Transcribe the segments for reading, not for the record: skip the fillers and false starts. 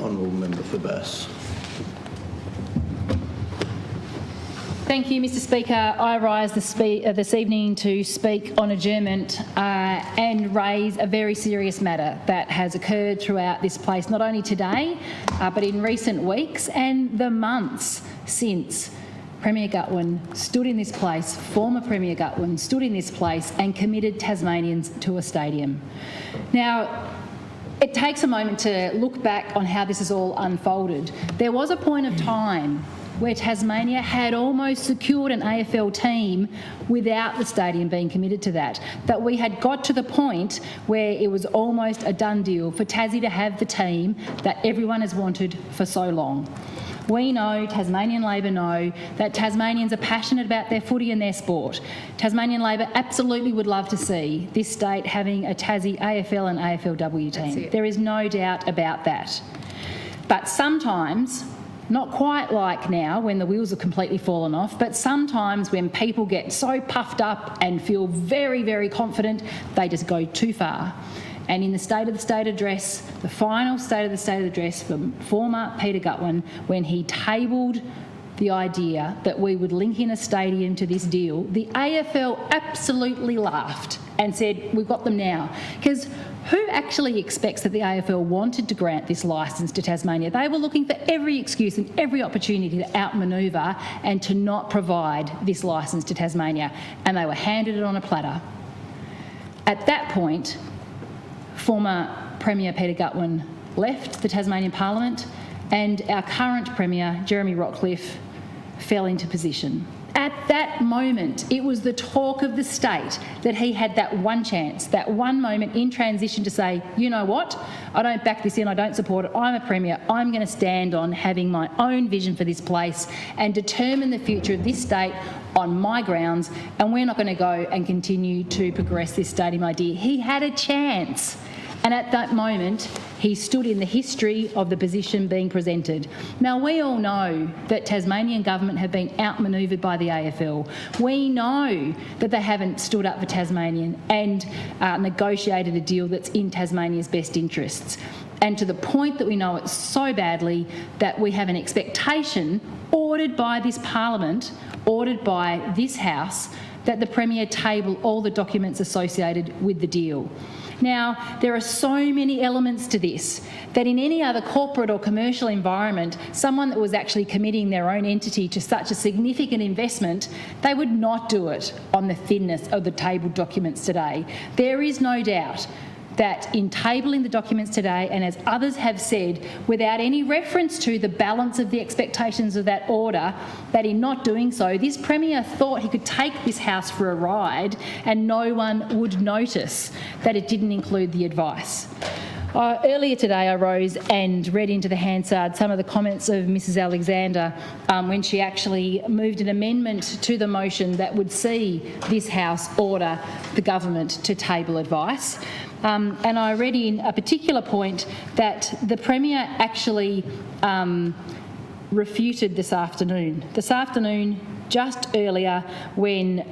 Honourable Member for Bass. Thank you, Mr Speaker. I rise this evening to speak on adjournment and raise a very serious matter that has occurred throughout this place, not only today, but in recent weeks and the months since Premier Gutwein stood in this place, former Premier Gutwein stood in this place and committed Tasmanians to a stadium. Now, it takes a moment to look back on how this has all unfolded. There was a point of time where Tasmania had almost secured an AFL team without the stadium being committed to that we had got to the point where it was almost a done deal for Tassie to have the team that everyone has wanted for so long. We know, Tasmanian Labor know, that Tasmanians are passionate about their footy and their sport. Tasmanian Labor absolutely would love to see this state having a Tassie AFL and AFLW team. There is no doubt about that. But sometimes, not quite like now when the wheels have completely fallen off, but sometimes when people get so puffed up and feel very, very confident, they just go too far. And in the State of the State address, the final State of the State address from former Peter Gutwein, when he tabled the idea that we would link in a stadium to this deal, the AFL absolutely laughed and said, we've got them now. Because who actually expects that the AFL wanted to grant this licence to Tasmania? They were looking for every excuse and every opportunity to outmanoeuvre and to not provide this licence to Tasmania, and they were handed it on a platter. At that point, former Premier Peter Gutwein left the Tasmanian Parliament and our current Premier, Jeremy Rockliff, fell into position. At that moment, it was the talk of the state that he had that one chance, that one moment in transition to say, you know what, I don't back this in, I don't support it, I'm a Premier, I'm going to stand on having my own vision for this place and determine the future of this state on my grounds, and we're not going to go and continue to progress this stadium idea. He had a chance. And at that moment, he stood in the history of the position being presented. Now, we all know that Tasmanian government have been outmanoeuvred by the AFL. We know that they haven't stood up for Tasmanian and negotiated a deal that's in Tasmania's best interests. And to the point that we know it so badly that we have an expectation ordered by this Parliament, ordered by this House, that the Premier table all the documents associated with the deal. Now, there are so many elements to this that in any other corporate or commercial environment, someone that was actually committing their own entity to such a significant investment, they would not do it on the thinness of the tabled documents today. There is no doubt that in tabling the documents today, and as others have said, without any reference to the balance of the expectations of that order, that in not doing so, this Premier thought he could take this House for a ride and no one would notice that it didn't include the advice. Earlier today I rose and read into the Hansard some of the comments of Mrs Alexander when she actually moved an amendment to the motion that would see this House order the government to table advice. And I read in a particular point that the Premier actually refuted this afternoon. Just earlier, when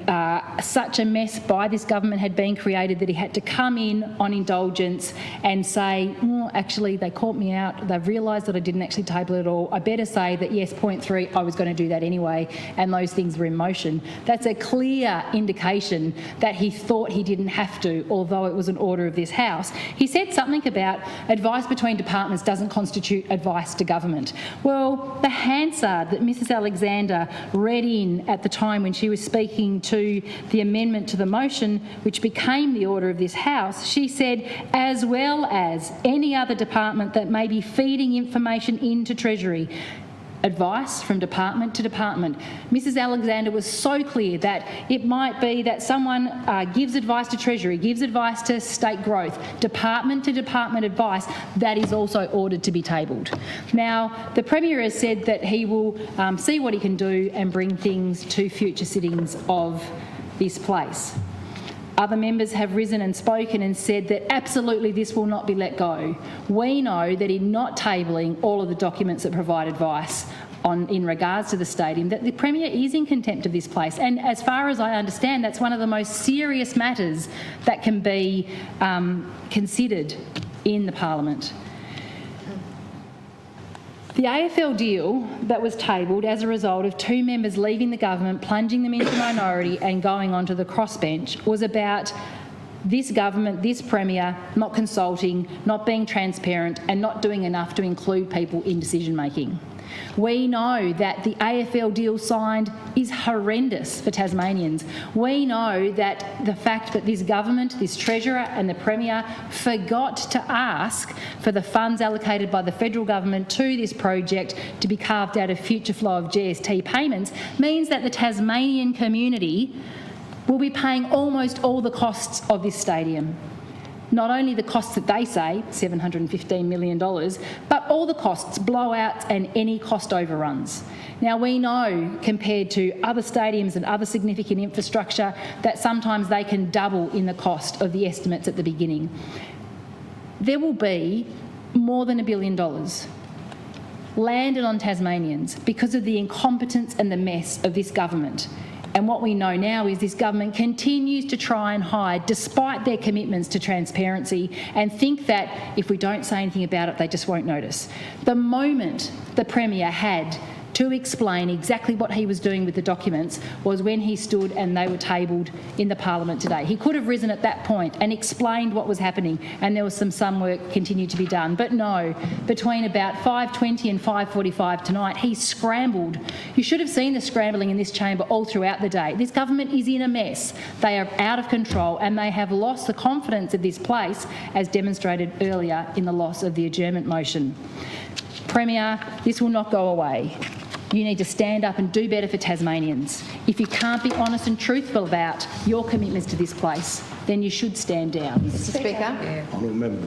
such a mess by this government had been created that he had to come in on indulgence and say, oh, actually, they caught me out, they've realised that I didn't actually table it all, I better say that, yes, point 3, I was going to do that anyway, and those things were in motion. That's a clear indication that he thought he didn't have to, although it was an order of this House. He said something about advice between departments doesn't constitute advice to government. Well, the Hansard that Mrs Alexander read in at the time when she was speaking to the amendment to the motion, which became the order of this House, she said, as well as any other department that may be feeding information into Treasury. Advice from department to department. Mrs Alexander was so clear that it might be that someone gives advice to Treasury, gives advice to state growth, department to department advice, that is also ordered to be tabled. Now, the Premier has said that he will see what he can do and bring things to future sittings of this place. Other members have risen and spoken and said that absolutely this will not be let go. We know that in not tabling all of the documents that provide advice in regards to the stadium, that the Premier is in contempt of this place. And as far as I understand, that's one of the most serious matters that can be considered in the Parliament. The AFL deal that was tabled as a result of two members leaving the government, plunging them into minority and going onto the crossbench was about this government, this Premier, not consulting, not being transparent and not doing enough to include people in decision making. We know that the AFL deal signed is horrendous for Tasmanians. We know that the fact that this government, this Treasurer and the Premier forgot to ask for the funds allocated by the federal government to this project to be carved out of future flow of GST payments means that the Tasmanian community will be paying almost all the costs of this stadium. Not only the costs that they say, $715 million, but all the costs, blowouts and any cost overruns. Now we know, compared to other stadiums and other significant infrastructure, that sometimes they can double in the cost of the estimates at the beginning. There will be more than $1 billion landed on Tasmanians because of the incompetence and the mess of this government. And what we know now is this government continues to try and hide, despite their commitments to transparency, and think that if we don't say anything about it, they just won't notice. The moment the Premier had to explain exactly what he was doing with the documents was when he stood and they were tabled in the Parliament today. He could have risen at that point and explained what was happening, and there was some work continued to be done. But no, between about 5:20 and 5:45 tonight, he scrambled. You should have seen the scrambling in this chamber all throughout the day. This government is in a mess. They are out of control and they have lost the confidence of this place, as demonstrated earlier in the loss of the adjournment motion. Premier, this will not go away. You need to stand up and do better for Tasmanians. If you can't be honest and truthful about your commitments to this place, then you should stand down. Mr. Speaker. Honourable member.